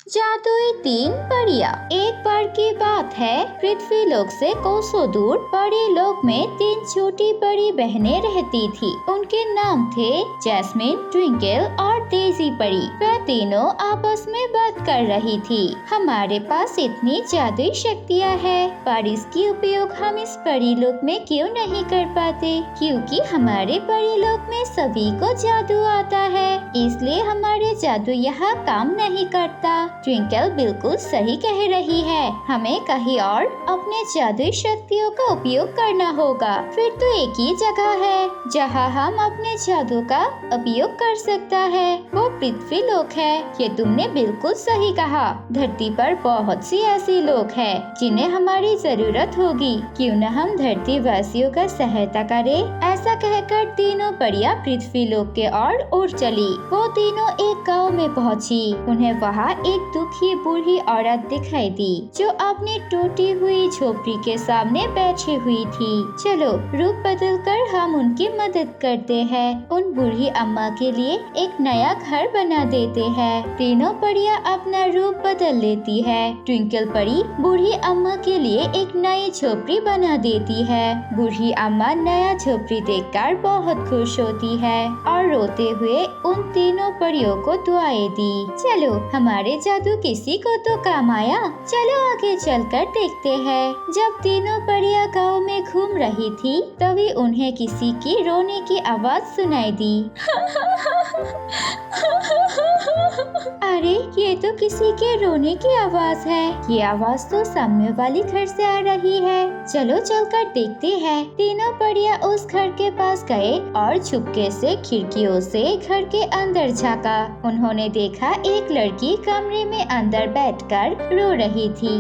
जादुई तीन परियां। एक बार की बात है, पृथ्वी लोक से कोसों दूर परी लोक में तीन छोटी बड़ी बहनें रहती थी। उनके नाम थे जैस्मिन, ट्विंकल और डेजी परी। वह तीनों आपस में बात कर रही थी। हमारे पास इतनी जादुई शक्तियाँ हैं, पर इसकी उपयोग हम इस परी लोक में क्यों नहीं कर पाते? क्योंकि हमारे परी लोक में सभी को जादू आता है, इसलिए हमारे जादू यहाँ काम नहीं करता। ट्विंकल बिल्कुल सही कह रही है, हमें कहीं और अपने जादुई शक्तियों का उपयोग करना होगा। फिर तो एक ही जगह है जहाँ हम अपने जादू का उपयोग कर सकता है, वो पृथ्वी लोक है। ये तुमने बिल्कुल सही कहा। धरती पर बहुत सी ऐसी लोग हैं जिन्हें हमारी जरूरत होगी। क्यों न हम धरती वासियों का सहायता करें? ऐसा कहकर तीनों परियां पृथ्वी लोक के ओर उड़ चली। वो तीनों एक गांव में पहुंची। उन्हें वहां एक दुखी बूढ़ी औरत दिखाई दी जो अपनी टूटी हुई झोपड़ी के सामने बैठी हुई थी। चलो रूप बदलकर हम उनकी मदद करते हैं। उन बूढ़ी अम्मा के लिए एक नया घर बना देते हैं। तीनों परियां अपना रूप बदल लेती है। ट्विंकल परी बूढ़ी अम्मा के लिए एक नई झोपड़ी बना देती है। बूढ़ी अम्मा नया झोपड़ी देखकर बहुत खुश होती है और रोते हुए उन तीनों परियों को दुआएं दी। चलो हमारे जादू किसी को तो काम आया, चलो आगे चलकर देखते हैं। जब तीनों परियां गांव में घूम रही थी, तभी उन्हें किसी की रोने की आवाज सुनाई दी। अरे ये तो किसी के रोने की आवाज है। ये आवाज तो सामने वाली घर से आ रही है। चलो चलकर देखते हैं। तीनों परियां उस घर के पास गए और चुपके से खिड़कियों से घर के अंदर झांका। उन्होंने देखा एक लड़की कमरे में अंदर बैठकर रो रही थी।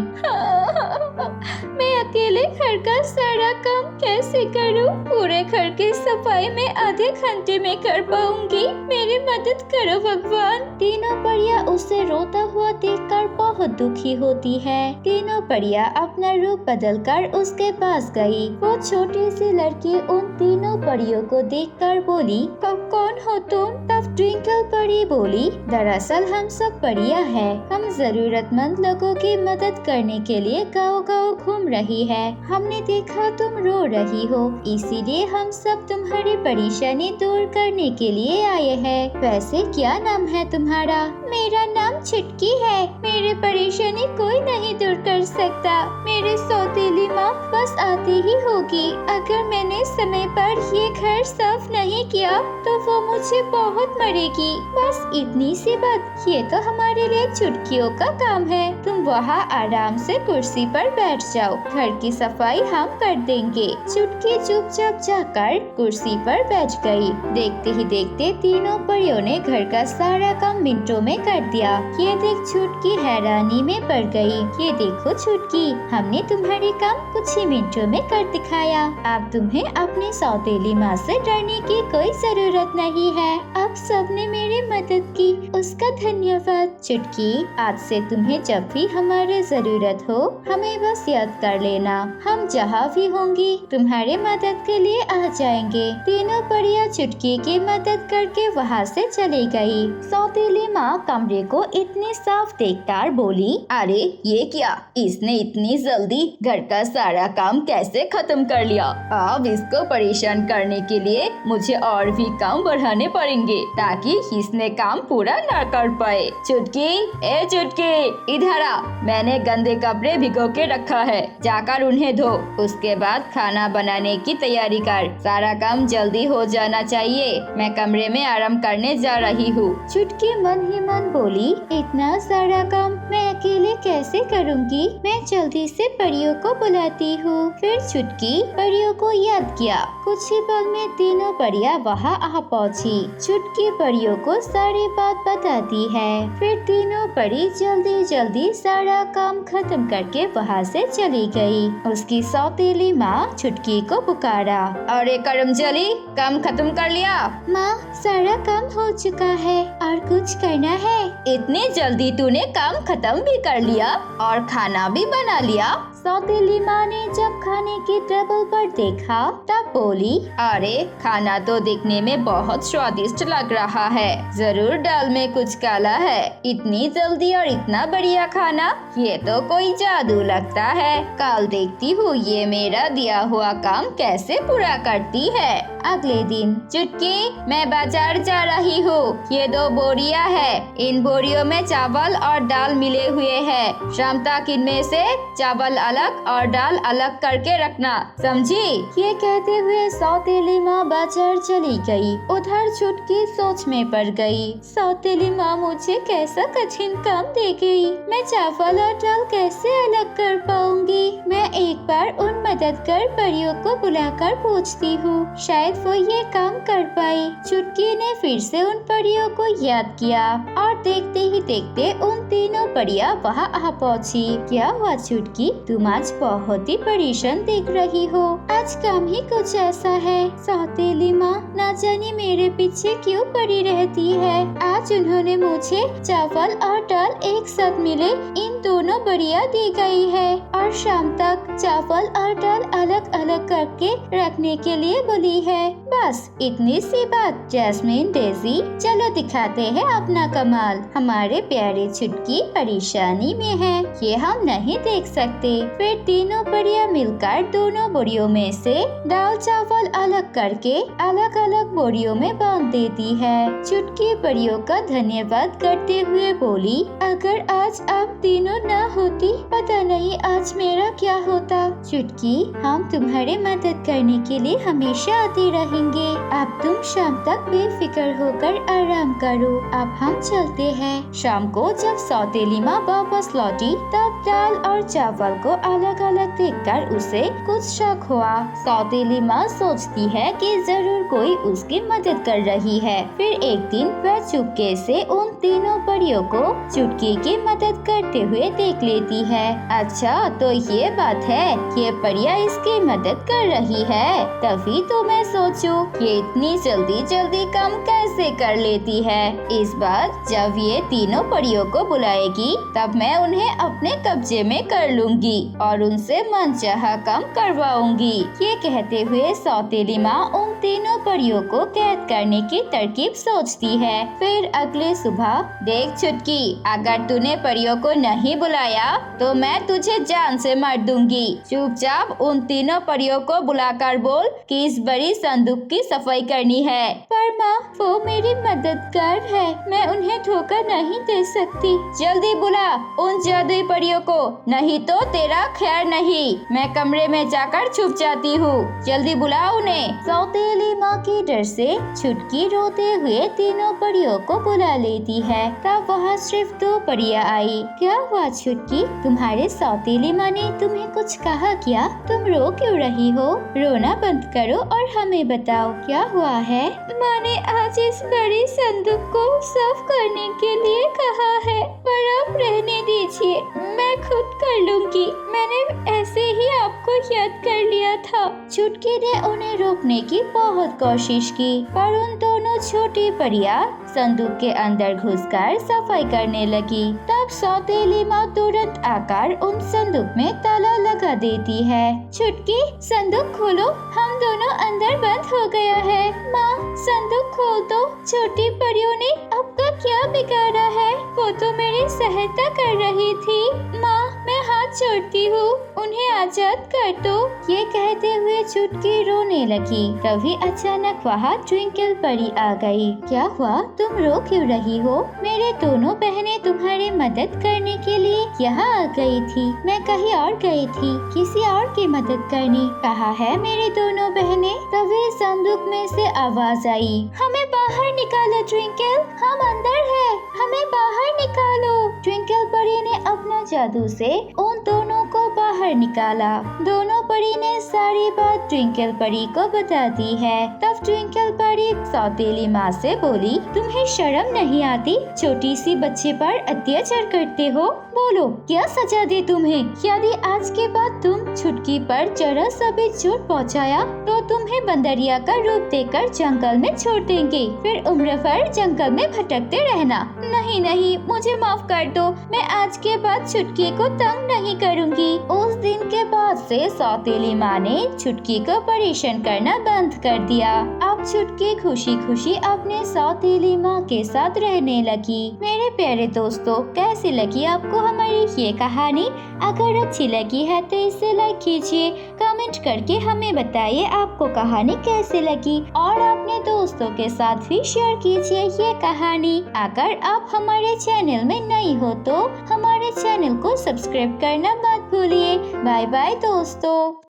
मैं अकेले घर का सारा काम कैसे करूं? पूरे घर की सफाई में आधे घंटे में कर पाऊंगी। मेरी मदद करो भगवान। तीनों परियां उसे रोता हुआ देखकर बहुत दुखी होती है। तीनों परियां अपना रूप बदलकर उसके पास गई। वो छोटी सी लड़की उन तीनों परियों को देखकर बोली, कौन हो तुम? तब ट्विंकल परी बोली, दरअसल हम सब परियां हैं। हम जरूरतमंद लोगों की मदद करने के लिए गाँव-गाँव घूम रही है। हमने देखा तुम रो रही हो, इसीलिए हम सब तुम्हारी परेशानी दूर करने के लिए आए हैं। वैसे क्या नाम है तुम्हारा? मेरा नाम छुटकी है। मेरी परेशानी कोई नहीं दूर कर सकता। मेरी सौतेली माँ बस आती ही होगी। अगर मैंने समय पर ये घर साफ नहीं किया तो वो मुझे बहुत मरेगी। बस इतनी सी बात। ये तो हमारे लिए चुटकियों का काम है। तुम वहाँ आराम से कुर्सी पर बैठ जाओ, घर की सफाई हम कर देंगे। चुटकी चुपचाप जाकर कुर्सी पर बैठ गई। देखते ही देखते तीनों परियों ने घर का सारा काम मिनटों में कर दिया। ये देख चुटकी हैरानी में पड़ गई। ये देखो चुटकी, हमने तुम्हारे काम कुछ ही मिनटों में कर दिखाया। अब तुम्हें अपनी सौतेली माँ से डरने की कोई जरूरत नहीं है। अब सबने मेरी मदद की, उसका धन्यवाद। चुटकी, आज से तुम्हें जब भी हमारी जरूरत हो हमें बस याद कर लेना। हम जहाँ भी होंगी तुम्हारे मदद के लिए आ जाएंगे। तीनों परियां चुटकी की मदद करके वहाँ से चली गई। सौतेली माँ कमरे को इतने साफ देखकर बोली, अरे ये क्या, इसने इतनी जल्दी घर का सारा काम कैसे खत्म कर लिया? अब इसको परेशान करने के लिए मुझे और भी काम बढ़ाने पड़ेंगे ताकि इसने काम पूरा न कर पाए। चुटकी, ए चुटकी, इधर आ। मैंने गंदे कपड़े भिगो के रखा है, जाकर उन्हें धो। उसके बाद खाना बनाने की तैयारी कर। सारा काम जल्दी हो जाना चाहिए। मैं कमरे में आराम करने जा रही हूँ। चुटकी मन ही मन बोली, इतना सारा काम मैं अकेले कैसे करूँगी? मैं जल्दी से परियों को बुलाती हूँ। फिर चुटकी परियों को याद किया। कुछ ही पल में तीनों परियां वहाँ आ पहुँची। चुटकी परियों को सारी बात बताती है। फिर तीनों परी जल्दी जल्दी सारा काम खत्म करके वहाँ से चली गई। उसकी सौतेली माँ चुटकी को पुकारा, अरे करमजली, काम खत्म कर लिया? माँ, सारा काम हो चुका है और कुछ करना है। इतनी जल्दी तूने काम खत्म भी कर लिया और खाना भी बना लिया? सौतेली माँ ने जब खाने की टेबल पर देखा तब बोली, अरे खाना तो दिखने में बहुत स्वादिष्ट लग रहा है, जरूर दाल में कुछ काला है। इतनी जल्दी और इतना बढ़िया खाना, ये तो कोई जादू लगता है। कल देखती हूँ ये मेरा दिया हुआ काम कैसे पूरा करती है। अगले दिन, चुटकी, मैं बाजार जा रही हूँ, ये 2 बोरियां है। इन बोरियों में चावल और दाल मिले हुए हैं। शाम तक इनमें से चावल अलग और दाल अलग करके रखना, समझी? ये कहते हुए सौतेली माँ बाजार चली गई। उधर चुटकी सोच में पड़ गई। सौतेली माँ मुझे कैसा कठिन काम दे गई। मैं चावल और दाल कैसे अलग कर पाऊंगी? मैं एक बार उन मददगार परियों को बुलाकर पूछती हूँ, शायद वो ये काम कर पाए। चुटकी ने फिर से उन परियों को याद किया और देखते ही देखते उन तीनों परियां वहाँ आ पहुँची। क्या हुआ चुटकी, तुम आज बहुत ही परेशान दिख रही हो। आज काम ही कुछ ऐसा है। सौतेली माँ ना जाने मेरे पीछे क्यों पड़ी रहती है। आज उन्होंने मुझे चावल और दाल एक साथ मिले इन दोनों बढ़िया दी गई है और शाम तक चावल और दाल अलग अलग करके रखने के लिए बोली है। बस इतनी सी बात। जैस्मिन, डेजी, चलो दिखाते हैं अपना कमाल। हमारे प्यारे चुटकी परेशानी में है, ये हम नहीं देख सकते। फिर तीनों परियां मिलकर दोनों बोरियों में से दाल चावल अलग करके अलग अलग बोरियों में बांध देती है। चुटकी परियों का धन्यवाद करते हुए बोली, अगर आज आप तीनों न होती, पता नहीं आज मेरा क्या होता। चुटकी, हम तुम्हारी मदद करने के लिए हमेशा आते रहेंगे। अब तुम शाम तक बेफिक्र होकर आराम करो। अब हम चलते हैं। शाम को जब सौतेली माँ वापस लौटी तब दाल और चावल को अलग अलग देखकर उसे कुछ शक हुआ। सौतेली माँ सोचती है कि जरूर कोई उसकी मदद कर रही है। फिर एक दिन वह चुपके से उन तीनों परियों को चुटकी की मदद करते हुए देख लेती है। अच्छा, तो ये बात है, ये परियां इसकी मदद कर रही है। तभी तो मैं सोचूं ये इतनी जल्दी जल्दी काम कैसे कर लेती है। इस बार जब ये तीनों परियों को बुलाएगी तब मैं उन्हें अपने कब्जे में कर लूंगी और उनसे मनचाहा काम करवाऊंगी। ये कहते हुए सौतेली माँ उन तीनों परियों को कैद करने की तरकीब सोचती है। फिर अगले सुबह, देख चुटकी, अगर तूने परियों को नहीं बुलाया तो मैं तुझे जान से मार दूंगी। चुपचाप उन तीनों परियों को बुलाकर बोल कि इस बड़ी संदूक की सफाई करनी है। पर माँ, वो मेरी मददगार है, मैं उन्हें धोखा नहीं दे सकती। जल्दी बुला उन जादुई परियों को, नहीं तो तेरा खैर नहीं। मैं कमरे में जाकर छुप जाती हूँ, जल्दी बुला उन्हें। सौतेली माँ के डर से चुटकी रोते हुए तीनों परियों को बुला लेती है। तब वहाँ सिर्फ 2 परियां आई। क्या हुआ चुटकी, तुम्हारे सौतेली माँ ने तुम्हें कुछ कहा क्या? तुम रो क्यों रही हो? रोना बंद करो और हमें बताओ क्या हुआ है। माँ ने आज इस बड़ी संदूक को साफ करने के लिए कहा है, पर आप रहने दीजिए, मैं खुद कर लूंगी। मैंने ऐसे ही आपको याद कर लिया था। चुटकी ने उन्हें रोकने की बहुत कोशिश की, पर उन दोनों छोटी परियां संदूक के अंदर घुसकर सफाई करने लगी। तब सौतेली माँ तुरंत आकर उन संदूक में ताला लगा देती है। चुटकी, संदूक खोलो, हम दोनों अंदर बंद हो गया है। माँ, संदूक खोल दो। छोटी परियों ने आपका क्या बिगाड़ा है? वो तो मेरी सहायता कर रही थी। माँ, मैं हाथ जोड़ती हूँ, उन्हें आजाद कर दो। ये कहते हुए चुटकी रोने लगी। तभी अचानक वहाँ ट्विंकल परी आ गई। क्या हुआ, तुम रो क्यों रही हो? मेरे दोनों बहनें तुम्हारी मदद करने के लिए यहाँ आ गई थी। मैं कहीं और गई थी, किसी और की मदद करने। कहा है मेरी दोनों बहनें। तभी संदूक में से आवाज आई, हमें बाहर निकालो ट्विंकल, हम अंदर है, हमें बाहर निकालो। ट्विंकल परी ने अपना जादू से उन दोनों को बाहर निकाला। दोनों परी ने सारी बात ट्विंकल परी को बता दी है। तब ट्विंकल परी सौतेली माँ से बोली, तुम्हें शर्म नहीं आती? छोटी सी बच्चे पर अत्याचार करते हो। बोलो, क्या सजा दे तुम्हें? यदि आज के बाद तुम छुटकी पर जरा सा भी चोट पहुँचाया तो तुम्हें बंदरिया का रूप देकर जंगल में छोड़ देंगे। फिर उम्र भर जंगल में भटकते रहना। नहीं नहीं, मुझे माफ कर दो, मैं आज के बाद छुटकी को तंग नहीं करूँगी। उस दिन के बाद से सौतेली माँ ने छुटकी को परेशान करना बंद कर दिया। अब छुटकी खुशी खुशी अपने सौतेली माँ के साथ रहने लगी। मेरे प्यारे दोस्तों, कैसी लगी आपको हमारी ये कहानी? अगर अच्छी लगी है तो इसे लाइक कीजिए, कमेंट करके हमें बताइए आपको कहानी कैसी लगी और अपने दोस्तों के साथ भी शेयर कीजिए ये कहानी। अगर आप हमारे चैनल में नई हो तो हमारे चैनल को सब्सक्राइब करना मत भूलिए। बाय बाय दोस्तों।